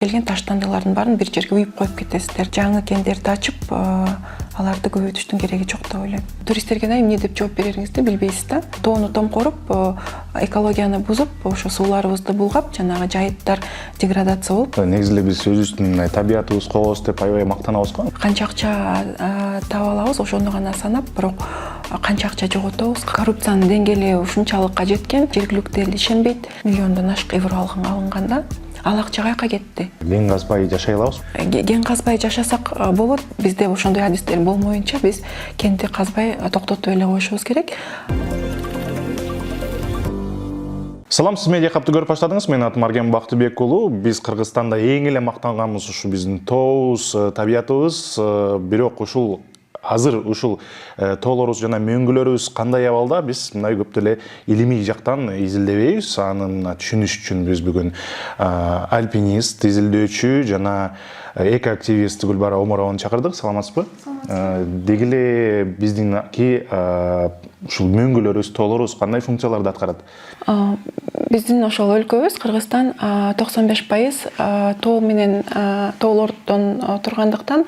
Келген таштандылардын баарын бир жерге үйүп коюп кетесиздер. Жаңы кендерди ачып, аларды көбөйтүштүн кереги жок деп ойлойм. Туристтерге да эмне деп жооп берериңизди билбейсиз да. Тоону томкоруп, экологияны бузуп, ошо сууларыбызды булгап, жанагы жайыттар деградация болуп. Негизи эле биз өзүбүздүн табиятыбыз коебуз деп аябай мактанабыз го. Канча акча таап алабыз, ошону гана санап, бирок канча акча жоготобуз. Коррупциянын деңгээли ушунчалыкка жеткен, жергиликтүү эл ишенбейт. Миллиондон ашык евро алынганда. Ал акча каяка кетти? Ген казбай жашай алабыз. Ген казбай жашасак болот. Бизде ошондой адистер болмоюнча биз кенди казбай токтотуп эле коюшубуз керек. Салам, сиз медиа капты көрүп баштадыңыз. Менин атым Арген Бактыбек уулу. Биз Кыргызстанда эң эле мактанганыбыз ушу биздин тообуз, табиятыбыз. Бирок ушул азыр ушул тоолорубуз жана мөңгүлөрүбүз кандай абалда, биз мындай көп деле илимий жактан изилдебейбиз. Аны түшүнүш үчүн биз бүгүн альпинист, изилдөөчү жана экоактивист Гүлбара Омарованы чакырдык. Саламатсызбы? Деги эле биздинки ушул мөңгүлөрүбүз, тоолорубуз кандай функцияларды аткарат? Биздин ошол өлкөбүз Кыргызстан 95% тоо менен тоолордон тургандыктан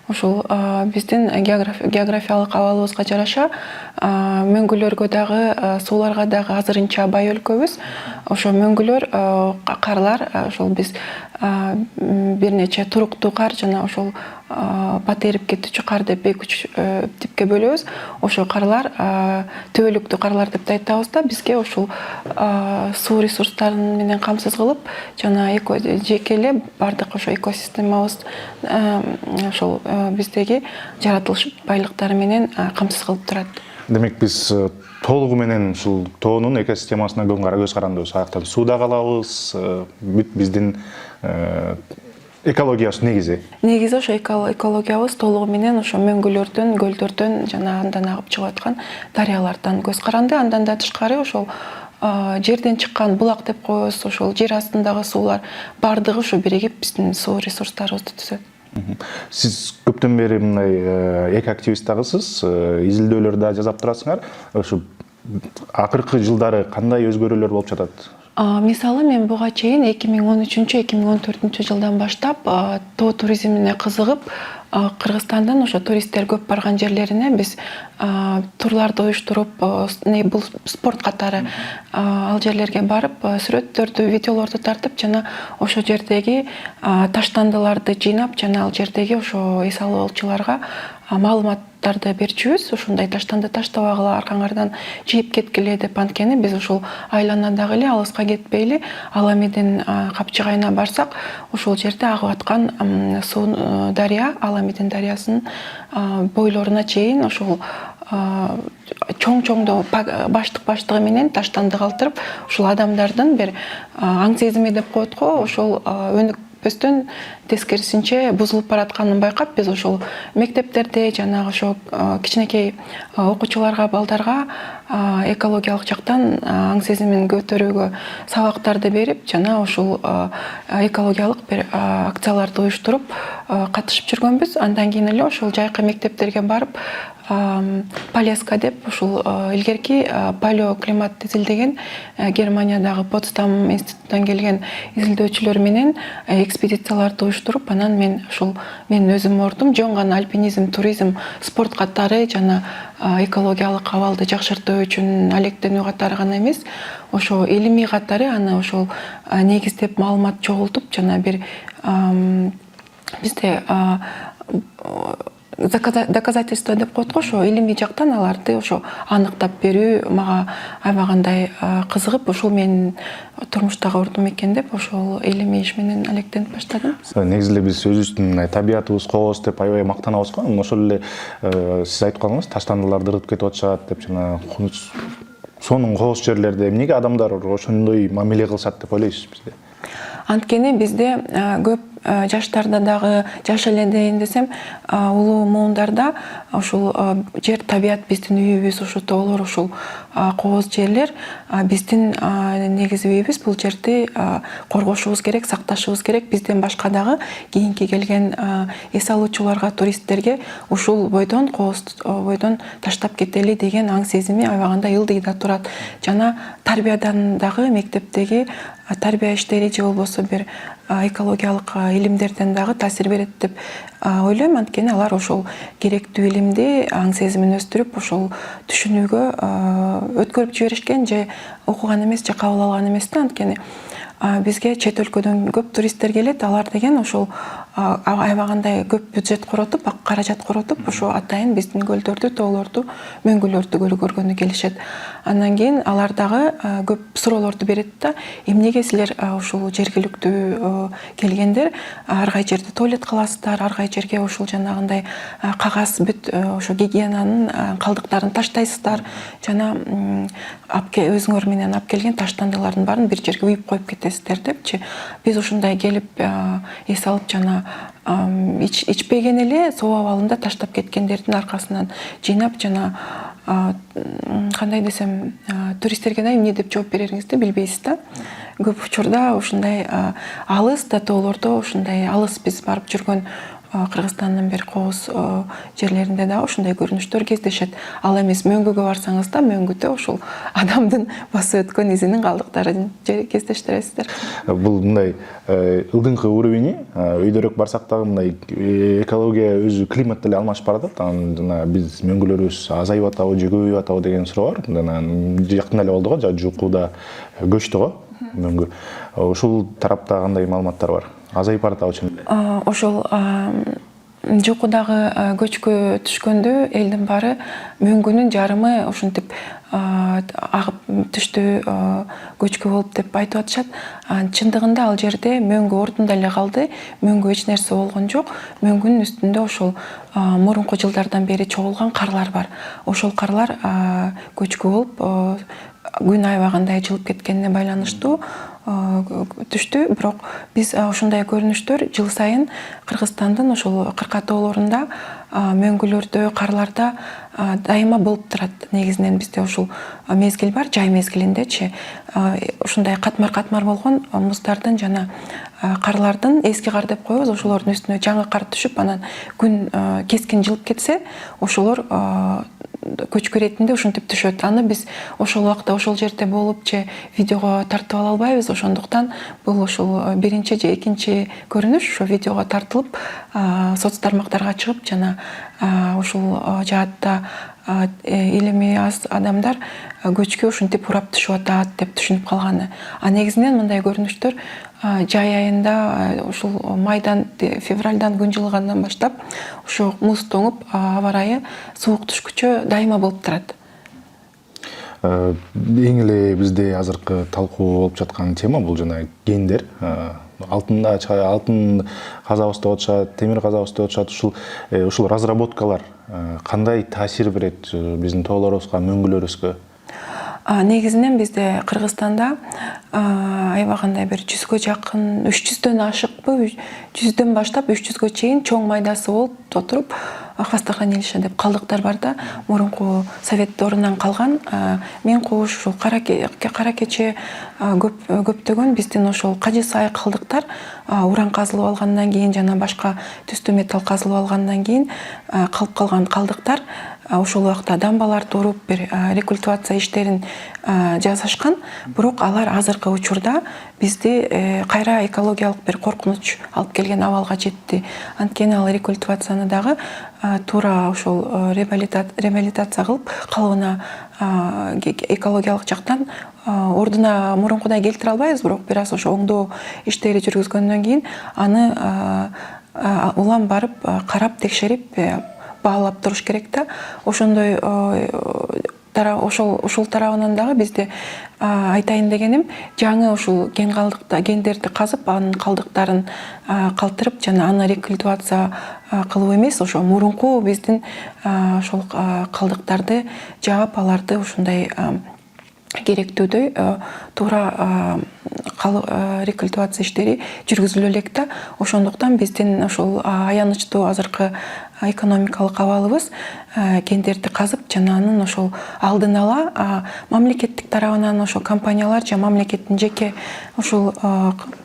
ошол биздин географиялык абалыбызга жараша мөңгүлөргө дагы, сууларга дагы азырынча бай өлкөбүз. Ошо мөңгүлөр, карлар, ошол биз бир нече туруктуу кар жана ошол батыйып кетүүчү кар деп 2-3 типке бөлөбүз. Ошо карлар төбөлүктүү карлар деп айтабыз да. Бизге ошол суу ресурстарын менен камсыз кылып, жана жеке эле бардык ошо экосистемабыз ошол биздеги жаратылыш байлыктары менен камсыз кылып турат. Демек биз толугу менен ушул тоонун экосистемасына көз карандыбыз. Аяктан сууда калабыз, бүт биздин экологиябыз негизи. Негизи ошо экологиябыз толугу менен ошо мөңгүлөрдөн, көлдөрдөн жана андан агып чыгып аткан дарыялардан көз каранды. Андан да тышкары ошол жерден чыккан булак деп коебуз, ошол жер астындагы суулар бардыгы ошо биригип биздин суу ресурстарыбызды түзөт. Сиз көптөн бери мындай экоактивист дагысыз, изилдөөлөр да жазап турасыңар. Ошо акыркы жылдары кандай өзгөрүүлөр болуп жатат? Мисалы, мен буга чейин 2013-2014 жылдан баштап тоо туризмине кызыгып, Кыргызстандан ошо туристтер көп барган жерлерине биз турларды уюштуруп, бул спорт катары ал жерлерге барып, сүрөттөрдү, видеолорду тартып, жана ошо жердеги таштандыларды жыйнап, жана ал жердеги ошо эс алуучуларга маалыматтарды берчүбүз. Ушундай таштанды таштабагыла, аркаңардан жыйып кеткиле деп. Анткени биз ушул айланадагы эле, алыска кетпейли, Аламидин капчыгайына барсак, ошол жерде агып аткан суу дарыя, Аламидин дарыясынын бойлоруна чейин ошол чоң-чоңдоо баштыгы менен таштанды калтырып, ушул адамдардын бир аң сезими деп коет го, ошол өнүкпөстөн тескерисинче бузулуп баратканын байкап, биз ошол мектептерде жана ошо кичинекей окуучуларга, балдарга экологиялык жактан аң сезимин көтөрүүгө сабактарды берип, жана ошол экологиялык бир акцияларды уюштуруп катышып жүргөнбүз. Андан кийин эле ошол жайкы мектептерге барып, Полеска деп ушул илгерки палеоклимат изилдеген Германиядагы Потсдам институтунан келген изилдөөчүлөр менен экспедицияларды уюштуруп, анан мен өзүм ордум жөн гана альпинизм, туризм, спорт катары жана экологиялык абалды жакшыртуу үчүн алектенүү катары гана эмес, ошо илимий катары аны ошол негиздеп маалымат чогултуп, жана бир бизде доказательство деп коет го, ошо илимий жактан аларды ошо аныктап берүү мага аябагандай кызыгып, ушул менин турмуштагы ордум экен деп, ошол илимий иш менен алектенип баштадым. Негизи эле биз өзүбүздүн табиятыбыз коебуз деп аябай мактанабыз го. Ошол эле сиз айтып калдыңыз, таштандыларды ырып кетип атышат деп, жана сонун кооз жерлерде эмнеге адамдар ошондой мамиле кылышат деп ойлойсуз бизде? Анткени бизде көп жаштарда дагы, жаш эле дейин десем, улуу муундарда ушул жер, табият биздин үйүбүз, ушул тоолор, ушул кооз жерлер биздин негизи үйүбүз. Бул жерди коргошубуз керек, сакташыбыз керек. Бизден башка дагы кийинки келген эс алуучуларга, туристтерге ушул бойдон, кооз бойдон таштап кетели деген аң сезими аябагандай ылдыйда турат. Жана тарбиядан дагы, мектептеги тарбия иштери же болбосо бир экологиялык илимдерден дагы таасир берет деп ойлойм. Анткени алар ошол керектүү илимди аң сезимин өстүрүп, ошол түшүнүүгө өткөрүп жиберишкен же окуган эмес, же кабыл алган эмес да. Анткени бизге чет өлкөдөн көп туристтер келет. Алар деген ошол аябагандай көп бюджет коротуп, каражат коротуп, ошо атайын биздин көлдөрдү, тоолорду, мөңгүлөрдү көргөнү келишет. Андан кийин алар дагы көп суроолорду берет да. Эмнеге силер ушул жергиликтүү келгендер ар кай жерде туалет кыласыздар, ар кай жерге ушул жанагындай кагаз бүт ошо гигиенанын калдыктарын таштайсыздар, жана өзүңөр менен алып келген таштандылардын баарын бир жерге уюп коюп кетесиздер депчи. Биз ушундай келип эс алып жана ичпеген эле соо абалында таштап кеткендердин аркасынан жыйнап жана кандай десем, туристтерге да эмне деп жооп берериңизди билбейсиз да. Көп учурда ушундай алыс да тоолордо, ушундай алыс биз барып жүргөн Кыргызстандын бир кооз жерлеринде да ушундай көрүнүштөр кездешет. Ал эмес мөңгүгө барсаңыз да, мөңгүдө ошол адамдын басып өткөн изинин калдыктарын кездештиресиздер. Бул мындай ылдыңкы уровени, өйдөрөөк барсак дагы мындай экология өзү климат деле алмашып баратат. Жана биз мөңгүлөрүбүз азайып атабы же көбөйүп атабы деген суроо бар. Жана жакында эле болду го, жуукуда көчтү го мөңгү. Ушул тарапта кандай маалыматтар бар? Азайып баратабы чын? Ошол жуукудагы көчкү түшкөндө элдин баары мөңгүнүн жарымы ушинтип агып түштү, көчкү болуп деп айтып атышат. Чындыгында ал жерде мөңгү ордунда эле калды, мөңгү эч нерсе болгон жок. Мөңгүнүн үстүндө ошол мурунку жылдардан бери чогулган карлар бар. Ошол карлар көчкү болуп күн аябагандай жылып кеткенине байланыштуу түштү. Бирок биз ушундай көрүнүштөр жыл сайын Кыргызстандын ошол кырка тоолорунда, мөңгүлөрдө, карларда дайыма болуп турат. Негизинен бизде ушул мезгил бар, жай мезгилиндечи ушундай катмар-катмар болгон муздардын жана карлардын, эски кар деп коебуз, ошолордун үстүнө жаңы кар түшүп, анан күн кескин жылып кетсе, ошолор көчкү иретинде ушинтип түшөт. Аны биз ошол убакта ошол жерде болуп же видеого тартып ала албайбыз. Ошондуктан бул ошол биринчи же экинчи көрүнүш ошо видеого тартылып, соц тармактарга чыгып, жана ушул жаатта илими аз адамдар көчкү ушинтип урап түшүп атат деп түшүнүп калганы. Негизинен мындай көрүнүштөр жай айында, ушул майдан, февралдан күн жылыгандан баштап ошо муз тоңуп, аба ырайы суук түшкүчө дайыма болуп турат. Эң эле бизде азыркы талкуу болуп жаткан тема бул жана гендер. Алтын казабыз деп атышат, темир казабыз деп атышат. Ушул разработкалар кандай таасир берет биздин тоолорубузга, мөңгүлөрүбүзгө? Негизинен бизде Кыргызстанда аябагандай бир 100гө жакын, 300дөн ашыкпы, 100дөн баштап 300гө чейин чоң майдасы болуп отуруп, хвостохранилище деп калдыктар бар да. Мурунку совет дорунан калган мен куш, ушул кара кече, көптөгөн биздин ошол кажы сай калдыктар уран казылып алгандан кийин жана башка түстүү металл казылып алгандан кийин калып калган калдыктар ошол убакта дамбаларды уруп бир рекультивация иштерин жасашкан. Бирок алар азыркы учурда бизди кайра экологиялык бир коркунуч алып келген абалга жетти. Анткени ал рекультивацияны дагы туура ошол реабилитация кылып, калыбына экологиялык жактан ордуна мурункудай келтире албайбыз, бирок бир аз ошо оңдоо иштери жүргүзгөндөн кийин аны улам барып карап, текшерип, баалап туруш керек да. Ошондой ушул тарабынан дагы бизде айтайын дегеним, жаңы ушул гендерди казып, анын калдыктарын калтырып жана аны рекультивация кылып эмес, ошо мурунку биздин ошол калдыктарды жаап, аларды ушундай керектүүдөй туура рекультивация иштери жүргүзүлө элек да. Ошондуктан биздин ошол аянычтуу азыркы экономикалык абалыбыз гендерди казып жана анын ошол алдын ала мамлекеттик тарабынан ошо компаниялар же мамлекеттин жеке ошол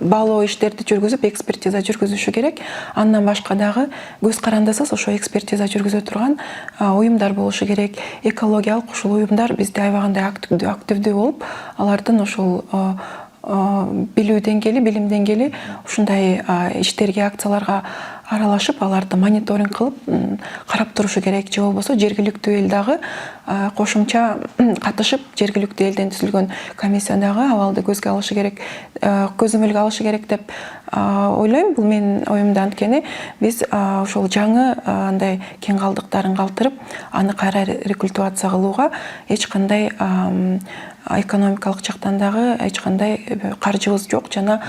баалоо иштерди жүргүзүп, экспертиза жүргүзүшү керек. Андан башка дагы көз карандысыз ошо экспертиза жүргүзө турган уюмдар болушу керек. Экологиялык ушул уюмдар бизде аябагандай активдүү болуп, алардын ошол билүү деңгээли, билим деңгээли ушундай иштерге, акцияларга аралашып, аларды мониторинг кылып карап турушу керек. Же болбосо жергиликтүү эл дагы кошумча катышып, жергиликтүү элден түзүлгөн комиссия дагы абалды көзгө алышы керек, көзөмөлгө алышы керек деп ойлойм. Бул менин оюмда. Анткени биз ошол жаңы андай кен калдыктарын калтырып, аны кайра рекультивация кылууга эч кандай экономикалык жактан дагы эч кандай каржыбыз жок. Жана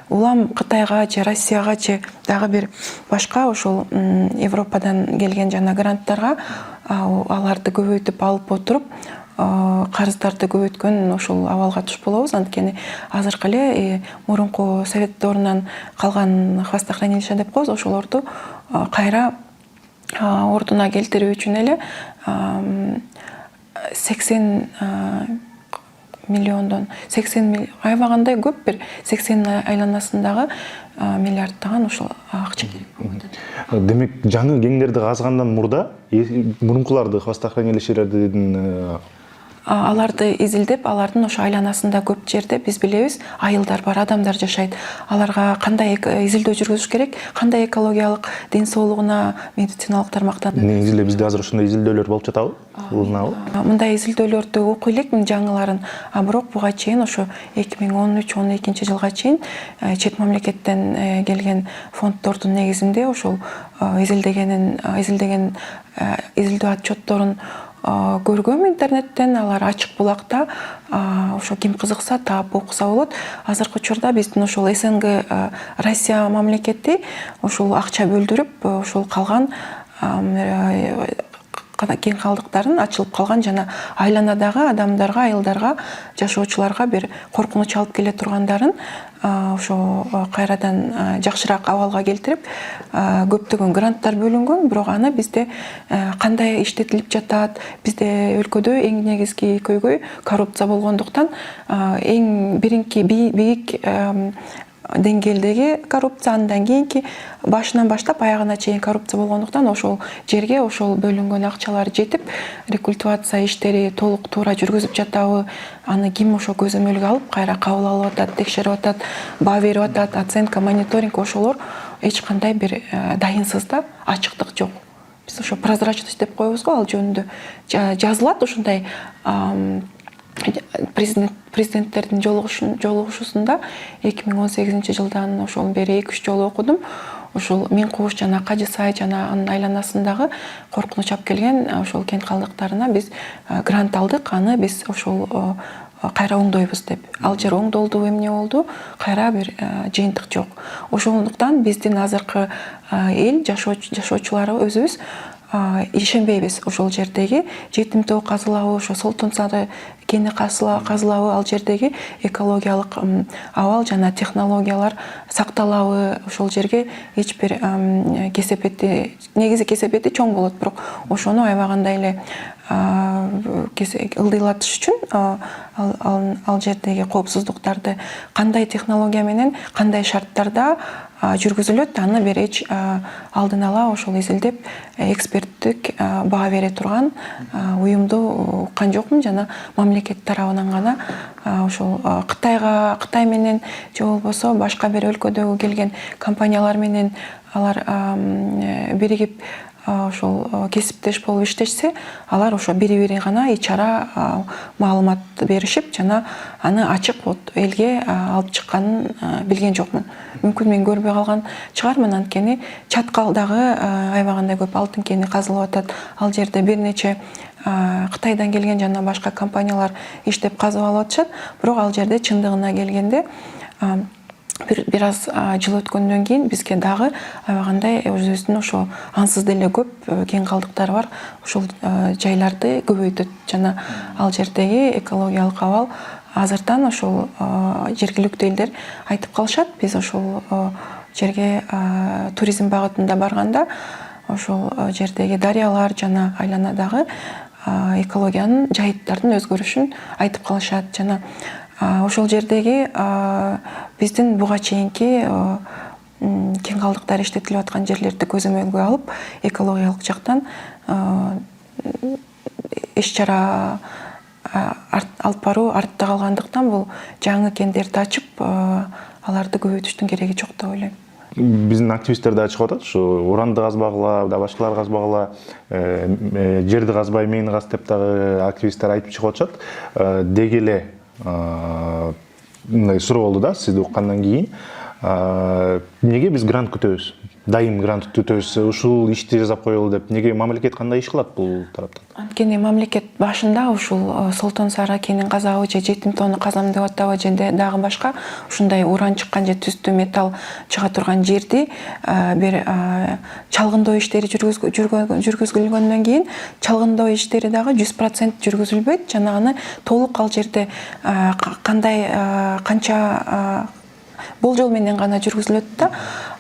улам Кытайга же Россияга же дагы бир башка ошол Европадан келген жана гранттарга аларды көбөйтүп алып отуруп, карыздарды көбөйткөн ошол абалга туш болобуз. Анткени азыркы эле мурунку совет дорунан калган хвостохранилище деп коебуз, ошолорду кайра ордуна келтирүү үчүн эле 80 миллиондон 80 аябагандай көп, бир 80 айланасындагы миллиардтаган ошол акча керек болуп атат. Демек, жаңы кеңдерди казгандан мурда мурункуларды хвостохранилищелердин Аларды изилдеп, алардын ошо айланасында көп жерде биз билебиз, айылдар бар, адамдар жашайт. Аларга кандай изилдөө жүргүзүш керек, кандай экологиялык, ден соолугуна, медициналык тармактан. Негизи эле бизде азыр ушундай изилдөөлөр болуп жатабы? Мындай изилдөөлөрдү окуй элекмин, жаңыларын. Бирок буга чейин ошо 2013-12 жылга чейин чет мамлекеттен келген фонддордун негизинде ошол изилдеген изилдөө отчетторун көргөм интернеттен. Алар ачык булакта, ошо ким кызыкса таап окуса болот. Азыркы учурда биздин ошол СНГ Россия мамлекети ошол акча бөлдүрүп, ошол калган кен калдыктарын ачылып калган жана айланадагы адамдарга, айылдарга, жашоочуларга бир коркунуч алып келе тургандарын ошо кайрадан жакшыраак абалга келтирип, көптөгөн гранттар бөлүнгөн. Бирок аны бизде кандай иштетилип жатат, бизде өлкөдө эң негизги көйгөй коррупция болгондуктан, эң биринки бийик деңгээлдеги коррупция, андан кийинки башынан баштап аягына чейин коррупция болгондуктан ошол жерге ошол бөлүнгөн акчалар жетип, рекультивация иштери толук туура жүргүзүп жатабы, аны ким ошо көзөмөлгө алып кайра кабыл алып атат, текшерип атат, баа берип атат, оценка, мониторинг, ошолор эч кандай бир дайынсыз да, ачыктык жок. Биз ошо прозрачность деп коебуз го, ал жөнүндө жазылат. Ушундай президенттердин жолугушуусунда 2018 жылдан ошол бери 2-3 жолу окудум. Ошол Мин Кубуш жана Кажы Сай жана анын айланасындагы коркунуч алып келген ошол кен калдыктарына биз грант алдык. Аны биз ошол кайра оңдойбуз деп. Ал жер оңдолду, эмне болду? Кайра бир жыйынтык жок. Ошондуктан биздин азыркы эл жашоочулары өзүбүз ишенбейбиз. Ошол жердеги жетим тоо казылабы, ошо Солтун Сары кени казылабы, ал жердеги экологиялык абал жана технологиялар сакталабы, ошол жерге эч бир негизи кесепети чоң болот, бирок ошону аябагандай эле ылдыйлатыш үчүн ал жердеги коопсуздуктарды кандай технология менен, кандай шарттарда жүргүзүлөт, аны бир эч алдын ала ошол изилдеп, эксперттик баа бере турган уюмду уккан жокмун. Жана мамлекет тарабынан гана ошол Кытай менен же болбосо башка бир өлкөдөгү келген компаниялар менен алар биригип ошол кесиптеш болуп иштешсе, алар ошо бири-бири гана ичара маалымат беришип, жана аны ачык элге алып чыкканын билген жокмун. Мүмкүн мен көрбөй калган чыгармын, анткени Чаткалдагы аябагандай көп алтын кени казылып атат. Ал жерде бир нече Кытайдан келген жана башка компаниялар иштеп казып алып атышат. Бирок ал жерде чындыгына келгенде бир аз жыл өткөндөн кийин бизге дагы аябагандай өзүбүздүн ошо ансыз деле көп кен калдыктары бар ошол жайларды көбөйтөт. Жана ал жердеги экологиялык абал азыртан ошол жергиликтүү элдер айтып калышат. Биз ошол жерге туризм багытында барганда ошол жердеги дарыялар жана айланадагы экологиянын, жайыттардын өзгөрүшүн айтып калышат. Жана ошол жердеги биздин буга чейинки кен калдыктар иштетилип аткан жерлерди көзөмөлгө алып, экологиялык жактан иш чара алып баруу артта калгандыктан бул жаңы кендерди ачып аларды көбөйтүштүн кереги жок деп ойлойм. Биздин активисттер да чыгып атат, ушу уранды казбагыла, да башкалар казбагыла, жерди казбай мени каз деп дагы активисттер айтып чыгып атышат. Деги эле мындай суроо болду да сизди уккандан кийин. Неге биз грант күтөбүз? Дайым грант күтөбүз, ушул ишти жасап коелу деп. Неге мамлекет кандай иш кылат бул тараптан? Анткени мамлекет башында ушул Солтон Сара кенин казабы же жетим тоону казам деп атабы же дагы башка ушундай уран чыккан же түстүү металл чыга турган жерди бир чалгындоо иштери жүргүзүлгөндөн кийин чалгындоо иштери дагы 100% жүргүзүлбөйт. Жана аны толук ал жерде кандай канча болжол менен гана жүргүзүлөт да.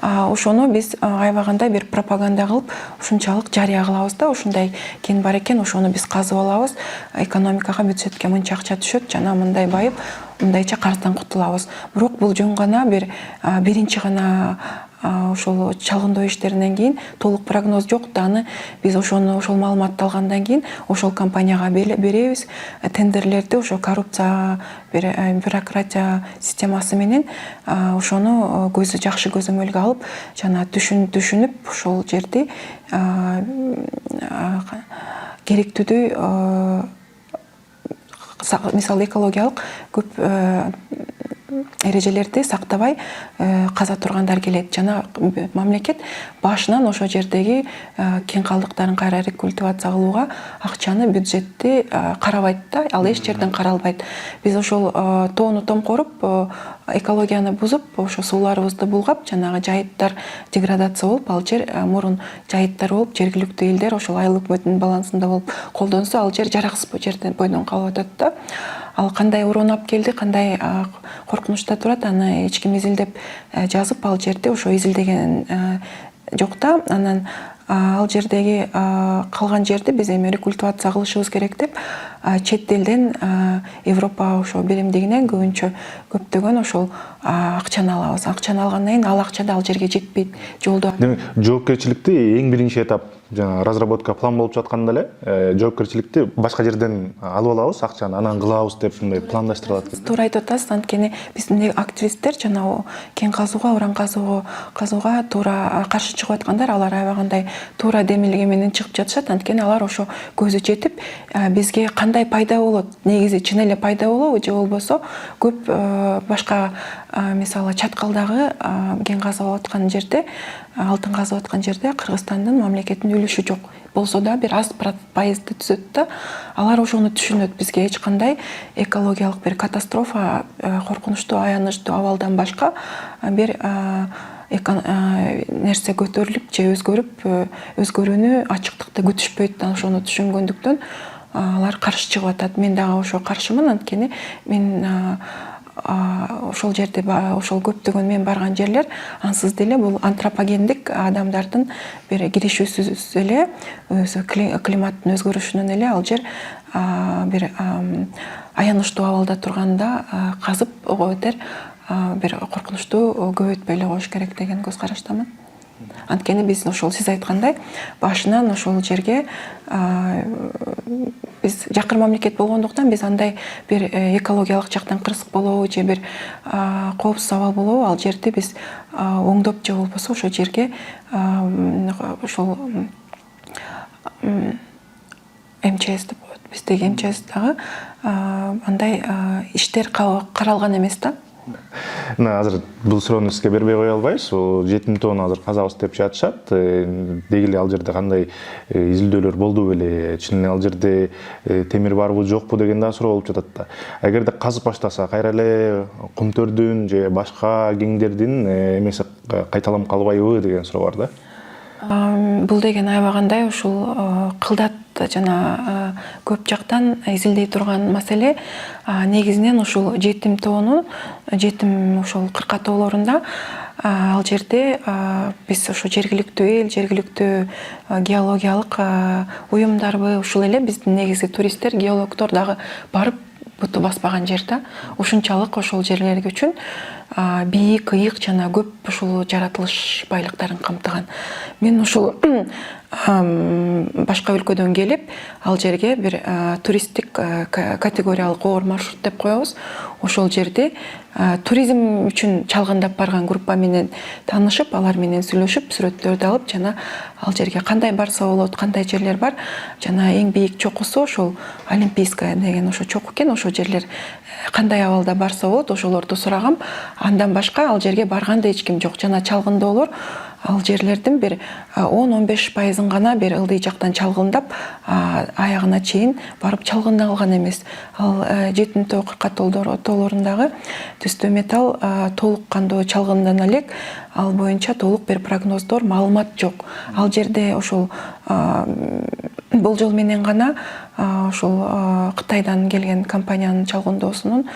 Ошону биз аябагандай бир пропаганда кылып, ушунчалык жарыя кылабыз да. Ушундай кен бар экен, ошону биз казып алабыз. Экономикага, бюджетке мынча акча түшөт, жана мындай байып, мындайча карыздан кутулабыз. Бирок бул жөн гана биринчи гана ошол чалгындоо иштеринен кийин толук прогноз жок да. Аны биз ошол маалыматты алгандан кийин ошол компанияга беребиз. Тендерлерди ошо коррупция бюрократия системасы менен ошону жакшы көзөмөлгө алып, жана түшүнүп ошол жерди керектүүдү мисалы экологиялык көп эрежелерди сактабай каза тургандар келет. Жана мамлекет башынан ошо жердеги кен калдыктарын кайра рекультивация кылууга акчаны, бюджетти карабайт да, ал эч жерден каралбайт. Биз ошол тоону томкоруп, экологияны бузуп, ошо сууларыбызды булгап, жанагы жайыттар деградация болуп, ал жер мурун жайыттар болуп, жергиликтүү элдер ошол айлык бөтүн балансында болуп колдонсо, ал жер жараксыз жерден бойдон калып атат да. Ал кандай урон алып келди, кандай коркунучта турат, аны эч ким изилдеп жазып, ал жерде ошо изилдеген жок да. Анан ал жердеги калган жерди биз эми рекультивация кылышыбыз керек деп чет элден Европа ошо биримдигинен көптөгөн ошол акчаны алабыз. Акчаны алгандан кийин ал акча да ал жерге жетпейт. Жолдо жоопкерчиликти эң биринчи этап жана разработка план болуп жатканда эле жоопкерчиликти башка жерден алып алабыз акчаны, анан кылабыз деп мындай пландаштырылат. Туура айтып атасыз. Анткени биздин активисттер жана кен казууга, уран казууга туура каршы чыгып аткандар, алар аябагандай туура демилге менен чыгып жатышат. Анткени алар ошо көзү жетип, бизге кандай пайда болот, негизи чын эле пайда болобу же болбосо көп башка мисалы чаткалдагы кен казып аткан жерде, алтын казып аткан жерде Кыргызстандын мамлекеттин үлүшү жок. Болсо да бир аз пайызды түзөт да. Алар ошону түшүнөт. Бизге эч кандай экологиялык бир катастрофа, коркунучтуу, аянычтуу абалдан башка бир нерсе көтөрүлүп же өзгөрүүнү ачыктыкты күтүшпөйт. Ошону түшүнгөндүктөн алар каршы чыгып атат. Мен дагы ошо каршымын. Анткени мен ошол жерде ошол көптөгөн мен барган жерлер ансыз деле бул антропогендик адамдардын бир киришүүсүз эле өзү климаттын өзгөрүшүнөн эле ал жер бир аянычтуу абалда турганда казып өтер бир коркунучтуу көбөйтпөй эле коюш керек деген көз караштамын. Анткени биз ошол сиз айткандай башынан ошол жерге биз жакыр мамлекет болгондуктан биз андай бир экологиялык жактан кырсык болобу же бир коопсуз абал болобу, ал жерди биз оңдоп же болбосо ошол жерге ошол МЧС деп коет. Биздеги МЧС дагы андай иштер каралган эмес да. Азыр бул суроону сизге бербей кое албайбыз. Жетим тоону азыр казабыз деп жатышат. Деги эле ал жерде кандай изилдөөлөр болду беле? Чын эле ал жерде темир барбы жокпу деген да суроо болуп жатат да. Эгерде казып баштаса, кайра эле Кумтөрдүн же башка кеңдердин эмеси кайталанып калбайбы деген суроо бар да. Бул деген аябагандай ушул кылдат жана көп жактан изилдей турган маселе. Негизинен ушул жетим тоону, жетим ушул кырка тоолорунда ал жерде биз ошо жергиликтүү эл, жергиликтүү геологиялык уюмдарбы, ушул эле биздин негизги туристтер, геологдор дагы барып буту баспаган жер да. Ушунчалык ошол жерлерге үчүн бийик, ыйык жана көп ушул жаратылыш байлыктарын камтыган. Мен ушул башка өлкөдөн келип ал жерге бир туристтик категориялык оор маршрут деп коебуз. Ошол жерде туризм үчүн чалгындап барган группа менен таанышып, алар менен сүйлөшүп, сүрөттөрдү алып, жана ал жерге кандай барса болот, кандай жерлер бар, жана эң бийик чокусу ошол Олимпийская деген ошо чоку экен. Ошо жерлер кандай абалда барса болот, ошолорду сурагам. Андан башка ал жерге барган да эч ким жок. Жана чалгындоолор ал жерлердин бир 10-15% гана бир ылдый жактан чалгындап, аягына чейин барып чалгында алган эмес. Ал жетинтөө кырка тоолорундагы түстө металл толук кандуу чалгындана элек. Ал боюнча толук бир прогноздор, маалымат жок. Ал жерде ошол болжол менен гана ошол Кытайдан келген компаниянын чалгындоосунун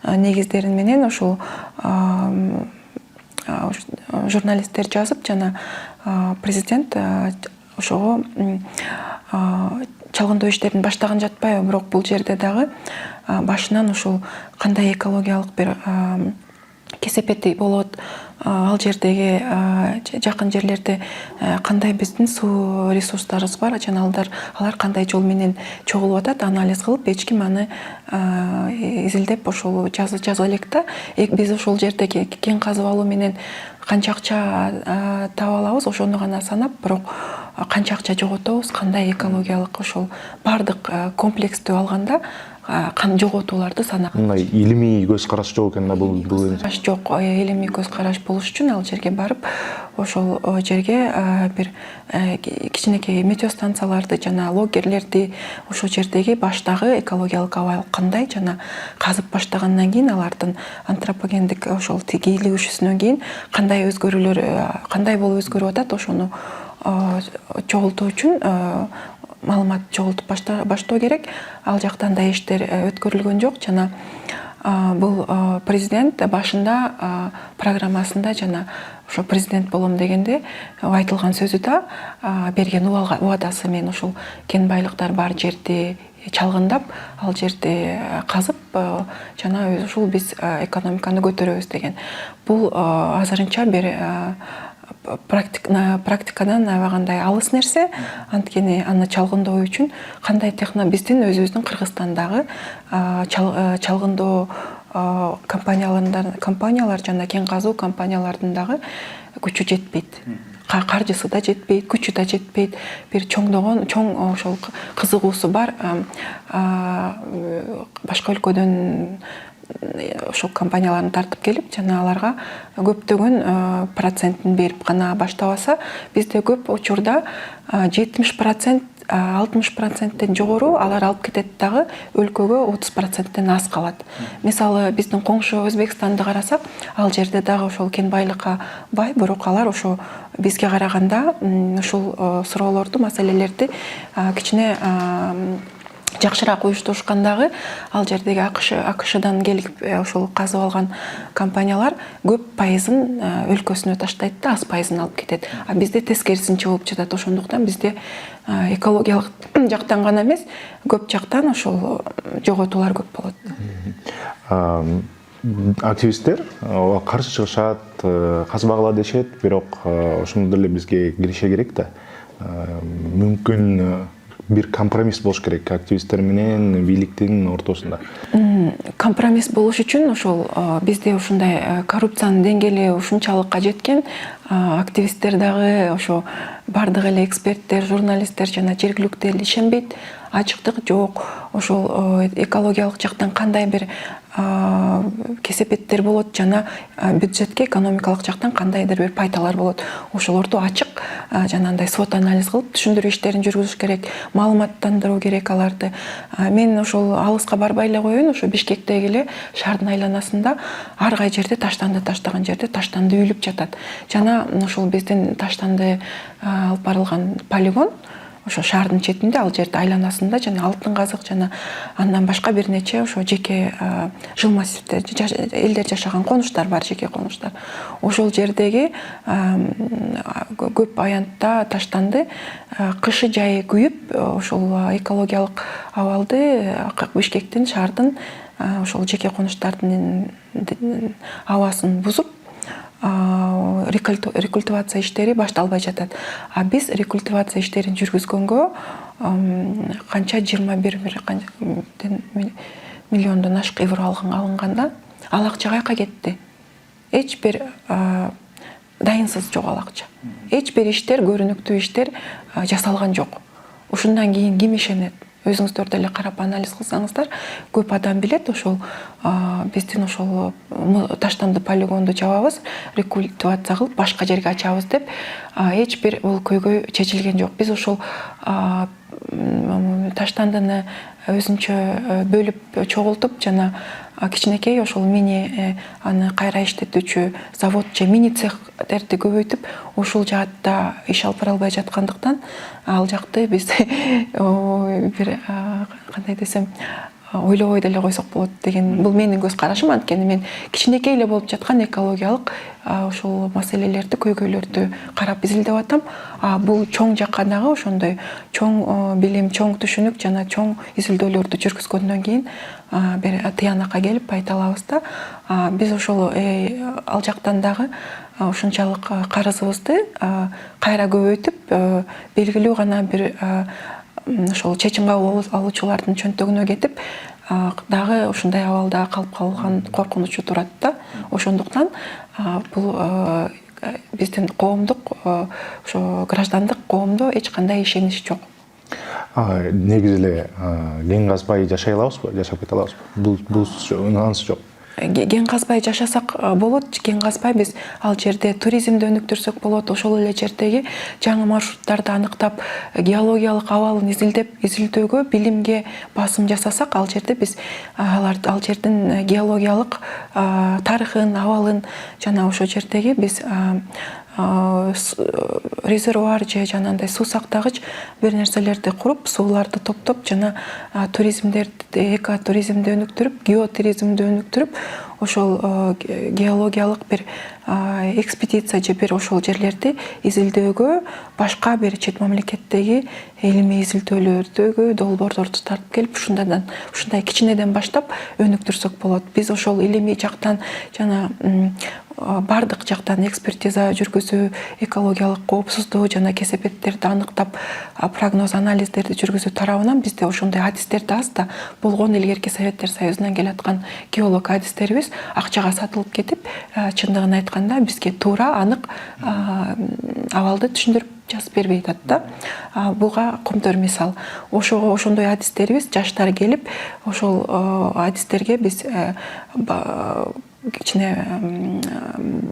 негиздерин менен ошол журналисттер жазып, жана президент ошого чалгындоо иштерин баштаган жатпайбы, бирок бул жерде дагы башынан ошол кандай экологиялык бир кесепети болот, ал жердеги жакын жерлерде кандай биздин суу ресурстарыбыз бар, жана алар кандай жол менен чогулуп атат, анализ кылып, эч ким аны изилдеп ошол жаза элек да. Биз ошол жерде кен казып алуу менен канча акча таап алабыз, ошону гана санап, бирок канча акча жоготобуз, кандай экологиялык ошол бардык комплекстүү алганда жоготууларды санаган. Мындай илимий көз караш жок экен да бул жок. Илимий көз караш болуш үчүн ал жерге барып, ошол жерге бир кичинекей метеостанцияларды жана логерлерди, ошол жердеги баштагы экологиялык абал кандай, жана казып баштагандан кийин алардын антропогендик ошол кийлигишүүсүнөн кийин кандай өзгөрүүлөр, кандай болуп өзгөрүп атат, ошону чогултуу үчүн маалымат чогултуп баштоо керек. Ал жактан да иштер өткөрүлгөн жок, жана бул президент башында программасында жана ошо президент болом дегенде айтылган сөзү да, берген убадасы, мен ошол кен байлыктар бар жерди чалгындап, ал жерди казып, жана ушул биз экономиканы көтөрөбүз деген. Бул азырынча бир практикадан аябагандай алыс нерсе. Анткени аны чалгындоо үчүн кандай биздин өзүбүздүн Кыргызстандагы чалгындоо компаниялар жана кен казуу компаниялардын дагы күчү жетпейт. Каржысы да жетпейт, күчү да жетпейт. Бир чоң ошол кызыгуусу бар башка өлкөдөн ошол компанияларды тартып келип, жана аларга көптөгөн процентин берип гана баштабаса, бизде көп учурда 70%, 60%тен жогору алар алып кетет дагы, өлкөгө 30%тен аз калат. Мисалы, биздин коңшу Өзбекстанды карасак, ал жерде дагы ошол кен байлыкка бай, бирок алар ошо бизге караганда ушул суроолорду, маселелерди кичине жакшыраак уюштурушкандагы, ал жердеги АКШдан келип ошол казып алган компаниялар көп пайызын өлкөсүнө таштайт да, аз пайызын алып кетет. А бизде тескерисинче болуп жатат. Ошондуктан бизде экологиялык жактан гана эмес, көп жактан ошол жоготуулар көп болот. Активисттер каршы чыгышат, казбагыла дешет, бирок ошондо деле бизге киреше керек да. Мүмкүн бир компромисс болуш керек активисттер менен бийликтин ортосунда. Компромисс болуш үчүн ошол бизде ушундай коррупциянын деңгээли ушунчалыкка жеткен, активисттер дагы ошо бардык эле эксперттер, журналисттер жана жергиликтүү эл ишенбейт. Ачыктык жок. Ошол экологиялык жактан кандай бир кесепеттер болот, жана бюджетке экономикалык жактан кандайдыр бир пайдалар болот. Ошолорду ачык жанагындай свод анализ кылып түшүндүрүү иштерин жүргүзүш керек, маалыматтандыруу керек аларды. Мен ошол алыска барбай эле коеюн, ошо Бишкектеги эле шаардын айланасында ар кай жерде таштаган жерде таштанды үйүлүп жатат. Жана ошол биздин таштанды алып барылган полигон ошо шаардын четинде, ал жерде айланасында жана алтын казык жана андан башка бир нече ошо жеке жыл массивде элдер жашаган конуштар бар, жеке конуштар. Ошол жердеги көп аянтта таштанды кышы жайы күйүп, ошол экологиялык абалды Бишкектин, шаардын ошол жеке конуштардын абасын бузуп, рекультивация иштери башталбай жатат. А биз рекультивация иштерин жүргүзгөнгө канча 21 миллиондон ашык евро алынганда ал акча каяка кетти? Эч бир дайынсыз жок ал акча. Эч бир иштер, көрүнүктүү иштер жасалган жок. Ушундан кийин ким ишенет? Өзүңүздөр деле карап анализ кылсаңыздар, көп адам билет, ошол биздин ошол таштанды полигонду жабабыз, рекультивация кылып башка жерге ачабыз деп эч бир бул көйгөй чечилген жок. Биз ошол таштандыны өзүнчө бөлүп чогултуп жана кичинекей ошол мини аны кайра иштетүүчү завод же мини цехтерди көбөйтүп ушул жаатта иш алып бара албай жаткандыктан ал жакты биз бир кандай десем ойлобой деле койсок болот деген бул менин көз карашым. Анткени мен кичинекей эле болуп жаткан экологиялык ошол маселелерди, көйгөйлөрдү карап изилдеп атам. Бул чоң жакка дагы ошондой чоң билим, чоң түшүнүк жана чоң изилдөөлөрдү жүргүзгөндөн кийин бир тыянакка келип айта алабыз да. Биз ошол ал жактан дагы ушунчалык карызыбызды кайра көбөйтүп белгилүү гана бир ошол чечим кабыл алуучулардын чөнтөгүнө кетип дагы ушундай абалда калып калган коркунучу турат да. Ошондуктан бул биздин коомдук ошо граждандык коомдо эч кандай ишенич жок. Негизи эле кен казбай жашай алабызбы, жашап кете алабызбы? Бул анысы жок. Кен казбай жашасак болот. Кен казбай биз ал жерде туризмди өнүктүрсөк болот. Ошол эле жердеги жаңы маршруттарды аныктап, геологиялык абалын изилдөөгө, билимге басым жасасак, ал жерде биз ал жердин геологиялык тарыхын, абалын жана ошол жердеги биз резервуар же жанагындай суу сактагыч бир нерселерди куруп, сууларды топтоп жана экотуризмди өнүктүрүп, геотуризмди өнүктүрүп, ошол геологиялык бир экспедиция же бир ошол жерлерди изилдөөгө, башка бир чет мамлекеттеги илимий изилдөөлөрдөгү долбоорлорду тартып келип, ушундай кичинеден баштап өнүктүрсөк болот. Биз ошол илимий жактан жана бардык жактан экспертиза жүргүзүү, экологиялык коопсуздуу жана кесепеттерди аныктап, прогноз анализдерди жүргүзүү тарабынан бизде ошондой адистерди аз да болгон илгерки Советтер Союзунан келаткан геолог адистерибиз акчага сатылып кетип, чындыгын айтканда бизге туура, анык абалды түшүндүрүп жазып бербей атат да. Буга комтор мисал. Ошондой адистерибиз жаштар келип, ошол адистерге биз кичине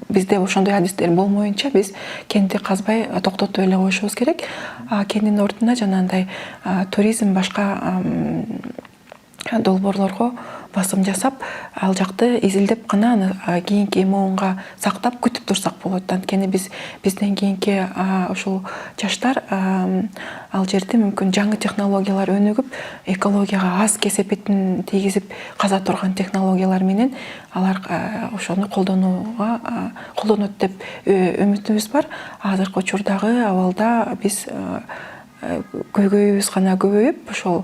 бизде ошондой адистер болмоюнча биз кенди казбай токтотуп эле коюшубуз керек. Кендин ордуна жанагындай туризм, башка долбоорлорго басым жасап, ал жакты изилдеп гана аны кийинки муунга сактап күтүп турсак болот. Анткени бизден кийинки ошол жаштар ал жерде мүмкүн жаңы технологиялар өнүгүп, экологияга аз кесепетин тийгизип каза турган технологиялар менен алар ошону колдонот деп үмүтүбүз бар. Азыркы учурдагы абалда биз көйгөйүбүз гана көбөйүп, ошол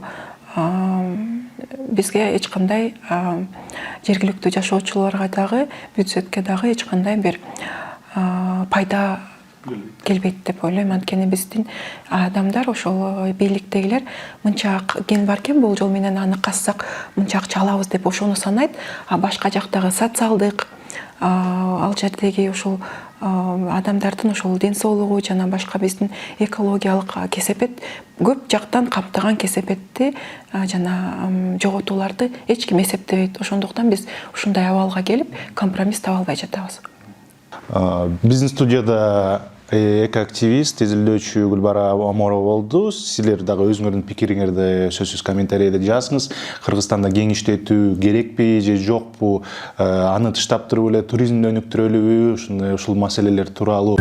бизге эч кандай жергиликтүү жашоочуларга дагы, бюджетке дагы эч кандай бир пайда келбейт деп ойлойм. Анткени биздин адамдар, ошол бийликтегилер мынча кен бар экен, бул жол менен аны казсак мынча акча алабыз деп ошону санайт. Башка жактагы социалдык, ал жердеги ошол адамдардын ошол ден соолугу жана башка биздин экологиялык кесепет, көп жактан камтыган кесепетти жана жоготууларды эч ким эсептебейт. Ошондуктан биз ушундай абалга келип, компромисс таба албай жатабыз. Биздин студияда экоактивист, изилдөөчү Гүлбара Оморова болду. Силер дагы өзүңөрдүн пикириңерди сөзсүз комментарийде жазыңыз. Кыргызстанда кен иштетүү керекпи же жокпу? Аны тыштап туруп эле туризмди өнүктүрөлүбү? Ушул маселелер тууралуу.